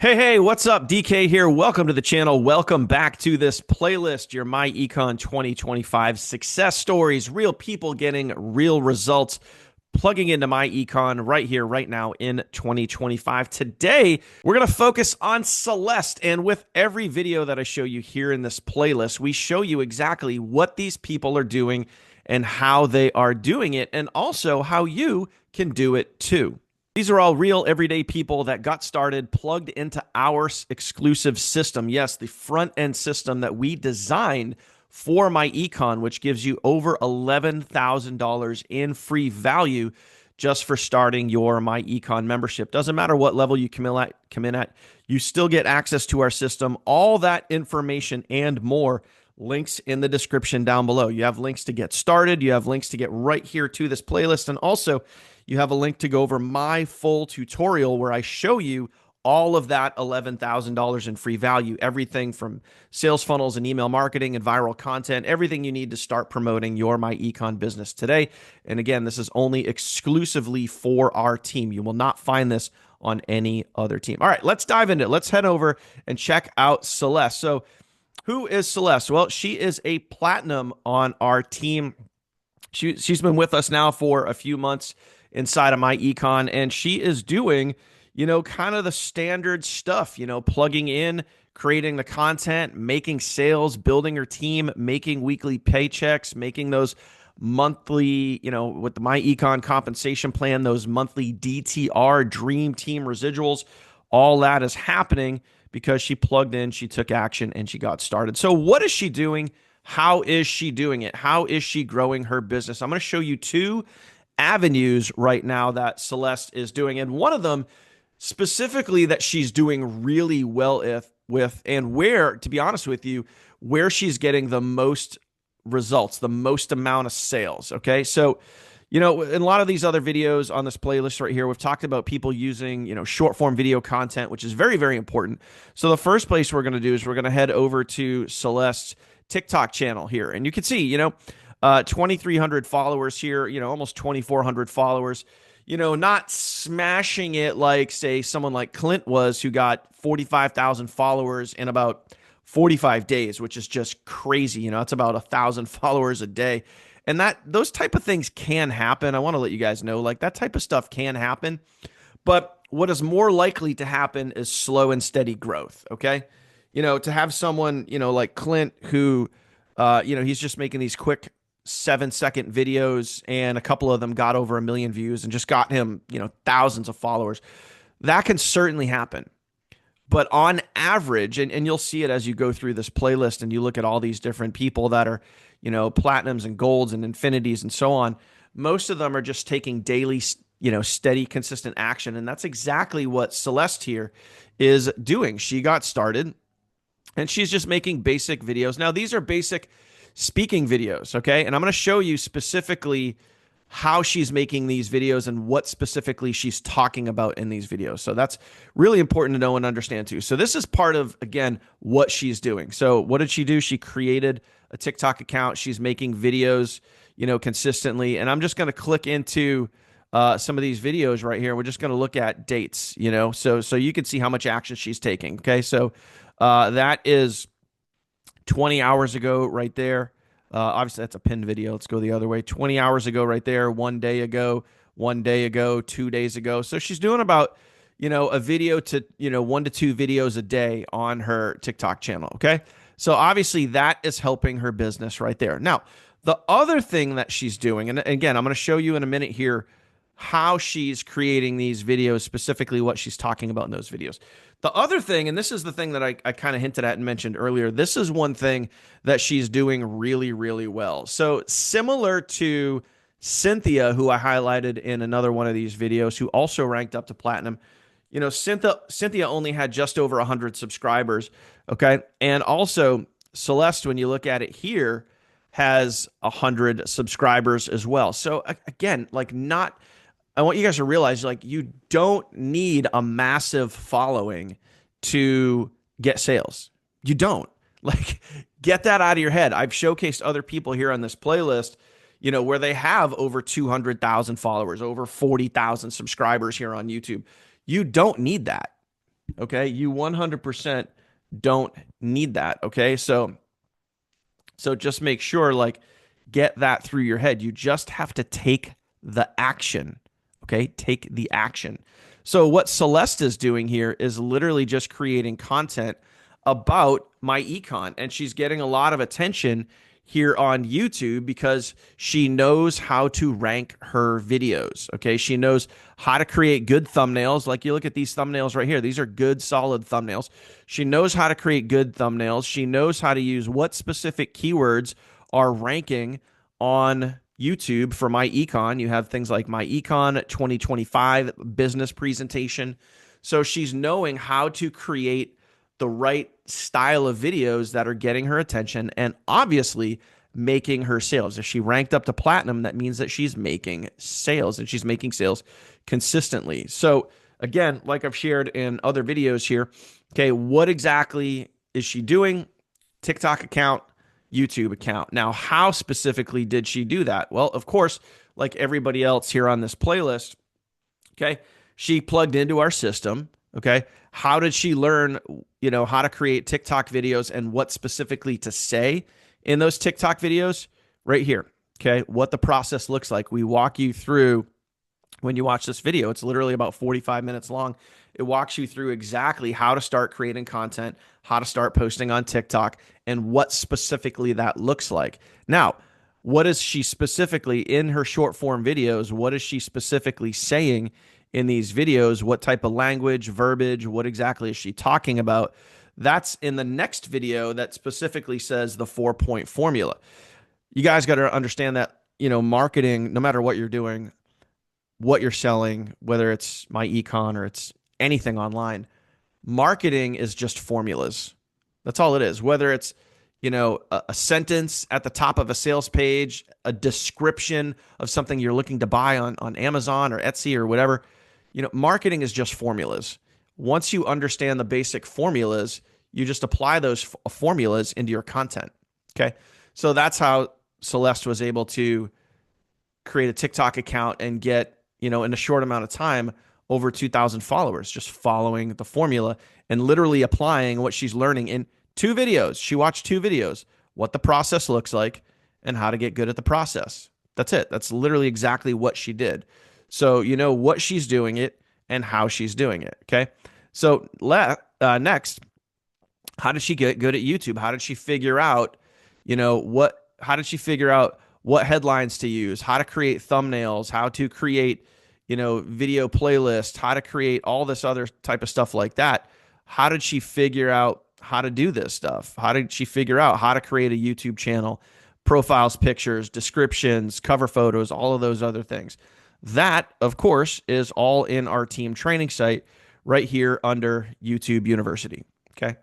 Hey, what's up? DK here. Welcome to the channel. Welcome back to this playlist, your myEcon 2025 success stories, real people getting real results, plugging into myEcon right here, right now in 2025. Today, we're going to focus on Celeste. And with every video that I show you here in this playlist, we show you exactly what these people are doing and how they are doing it, and also how you can do it too. These are all real everyday people that got started, plugged into our exclusive system. Yes, the front end system that we designed for myEcon, which gives you over $11,000 in free value just for starting your myEcon membership. Doesn't matter what level you come in at, you still get access to our system. All that information and more, links in the description down below. You have links to get started. You have links to get right here to this playlist. And also, you have a link to go over my full tutorial where I show you all of that $11,000 in free value, everything from sales funnels and email marketing and viral content, everything you need to start promoting your myEcon business today. And again, this is only exclusively for our team. You will not find this on any other team. All right, let's dive into it. Let's head over and check out Celeste. So who is Celeste? Well, she is a platinum on our team. She's been with us now for a few months inside of myEcon, and she is doing, kind of the standard stuff, plugging in, creating the content, making sales, building her team, making weekly paychecks, making those monthly, with the myEcon compensation plan, those monthly DTR dream team residuals. All that is happening because she plugged in, she took action, and she got started. So what is she doing? How is she doing it? How is she growing her business? I'm going to show you two avenues right now that Celeste is doing, and one of them specifically that she's doing really well with, and where, to be honest with you, where she's getting the most results, the most amount of sales. Okay, so in a lot of these other videos on this playlist right here, we've talked about people using short form video content, which is very, very important. So the first place we're going to do is we're going to head over to Celeste's TikTok channel here, and you can see 2,300 followers here, almost 2,400 followers, not smashing it like, say, someone like Clint was, who got 45,000 followers in about 45 days, which is just crazy. It's about 1,000 followers a day. And those type of things can happen. I want to let you guys know, like, that type of stuff can happen. But what is more likely to happen is slow and steady growth. Okay. To have someone, like Clint, who, he's just making these quick 7-second videos, and a couple of them got over 1 million views and just got him, thousands of followers. That can certainly happen. But on average, and you'll see it as you go through this playlist and you look at all these different people that are, platinums and golds and infinities and so on, most of them are just taking daily, steady, consistent action. And that's exactly what Celeste here is doing. She got started and she's just making basic videos. Now, these are basic speaking videos, okay? And I'm going to show you specifically how she's making these videos and what specifically she's talking about in these videos. So that's really important to know and understand too. So this is part of, again, what she's doing. So what did she do? She created a TikTok account. She's making videos, consistently. And I'm just going to click into some of these videos right here. We're just going to look at dates, so you can see how much action she's taking. Okay. So that is 20 hours ago right there. Obviously, that's a pinned video. Let's go the other way. 20 hours ago right there. 1 day ago. 1 day ago. 2 days ago. So she's doing about, a video to, 1 to 2 videos a day on her TikTok channel. Okay. So obviously that is helping her business right there. Now, the other thing that she's doing, and again, I'm going to show you in a minute here how she's creating these videos, specifically what she's talking about in those videos. The other thing, and this is the thing that I kind of hinted at and mentioned earlier, this is one thing that she's doing really, really well. So similar to Cynthia, who I highlighted in another one of these videos, who also ranked up to platinum, Cynthia only had just over 100 subscribers, okay? And also Celeste, when you look at it here, has 100 subscribers as well. So again, I want you guys to realize, you don't need a massive following to get sales. You don't. Get that out of your head. I've showcased other people here on this playlist, where they have over 200,000 followers, over 40,000 subscribers here on YouTube. You don't need that. Okay. You 100% don't need that. Okay. So just make sure, like, get that through your head. You just have to take the action. Okay. Take the action. So what Celeste is doing here is literally just creating content about myEcon, and she's getting a lot of attention here on YouTube because she knows how to rank her videos. Okay. She knows how to create good thumbnails. Like, you look at these thumbnails right here. These are good, solid thumbnails. She knows how to create good thumbnails. She knows how to use what specific keywords are ranking on YouTube for myEcon. You have things like myEcon 2025 business presentation. So she's knowing how to create the right style of videos that are getting her attention and obviously making her sales. If she ranked up to platinum, that means that she's making sales, and she's making sales consistently. So again, like I've shared in other videos here, okay, what exactly is she doing? TikTok account, YouTube account. Now, how specifically did she do that? Well, of course, like everybody else here on this playlist, okay, she plugged into our system. Okay. How did she learn, how to create TikTok videos and what specifically to say in those TikTok videos? Right here. Okay. What the process looks like. We walk you through when you watch this video. It's literally about 45 minutes long. It walks you through exactly how to start creating content, how to start posting on TikTok, and what specifically that looks like. Now, what is she specifically in her short form videos? What is she specifically saying in these videos? What type of language, verbiage, what exactly is she talking about? That's in the next video that specifically says the 4-point formula. You guys got to understand that, marketing, no matter what you're doing, what you're selling, whether it's myEcon or it's anything online, marketing is just formulas. That's all it is. Whether it's, a sentence at the top of a sales page, a description of something you're looking to buy on Amazon or Etsy or whatever, marketing is just formulas. Once you understand the basic formulas, you just apply those formulas into your content. Okay. So that's how Celeste was able to create a TikTok account and get, in a short amount of time, over 2,000 followers, just following the formula and literally applying what she's learning in 2 videos. She watched 2 videos, what the process looks like and how to get good at the process. That's it. That's literally exactly what she did. So you know what she's doing it and how she's doing it. Okay. So next, how did she get good at YouTube? How did she figure out, how did she figure out what headlines to use, how to create thumbnails, how to create, video playlist, how to create all this other type of stuff like that? How did she figure out how to do this stuff? How did she figure out how to create a YouTube channel, profiles, pictures, descriptions, cover photos, all of those other things? That, of course, is all in our team training site right here under YouTube University. Okay.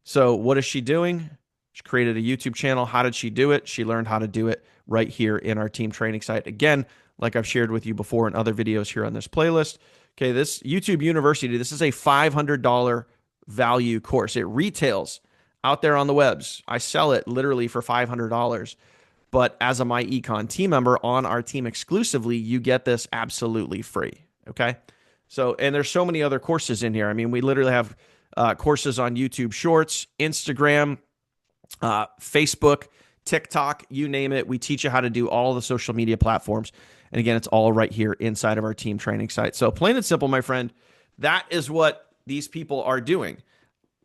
So what is she doing? She created a YouTube channel. How did she do it? She learned how to do it right here in our team training site. Again, like I've shared with you before in other videos here on this playlist. Okay, this YouTube University, this is a $500 value course. It retails out there on the webs. I sell it literally for $500. But as a myEcon team member on our team exclusively, you get this absolutely free. Okay. So, and there's so many other courses in here. I mean, we literally have courses on YouTube Shorts, Instagram, Facebook, TikTok, you name it. We teach you how to do all the social media platforms. And again, it's all right here inside of our team training site. So plain and simple, my friend, that is what these people are doing.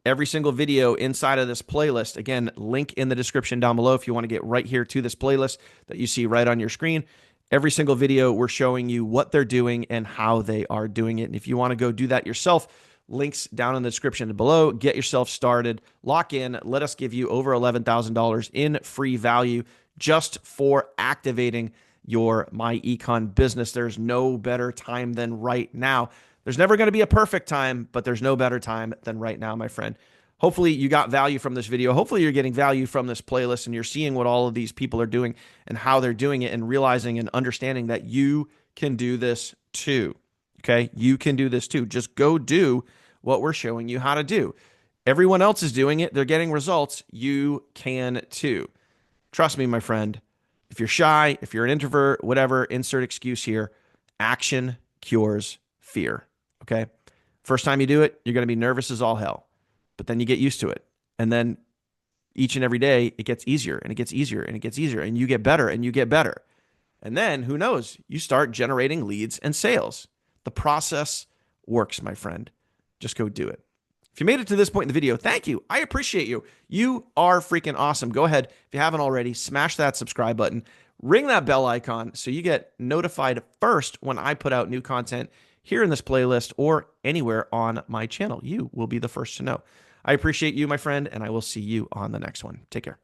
Every single video inside of this playlist, again, link in the description down below if you want to get right here to this playlist that you see right on your screen. Every single video, we're showing you what they're doing and how they are doing it. And if you want to go do that yourself, links down in the description below. Get yourself started. Lock in. Let us give you over $11,000 in free value just for activating your myEcon business. There's no better time than right now. There's never going to be a perfect time, but there's no better time than right now, my friend. Hopefully you got value from this video. Hopefully you're getting value from this playlist and you're seeing what all of these people are doing and how they're doing it and realizing and understanding that you can do this too. Okay? You can do this too. Just go do what we're showing you how to do. Everyone else is doing it. They're getting results. You can too. Trust me, my friend. If you're shy, if you're an introvert, whatever, insert excuse here. Action cures fear. Okay? First time you do it, you're going to be nervous as all hell, but then you get used to it. And then each and every day, it gets easier and it gets easier and it gets easier and you get better and you get better. And then who knows, you start generating leads and sales. The process works, my friend. Just go do it. If you made it to this point in the video, thank you. I appreciate you. You are freaking awesome. Go ahead, if you haven't already, smash that subscribe button, ring that bell icon so you get notified first when I put out new content here in this playlist or anywhere on my channel. You will be the first to know. I appreciate you, my friend, and I will see you on the next one. Take care.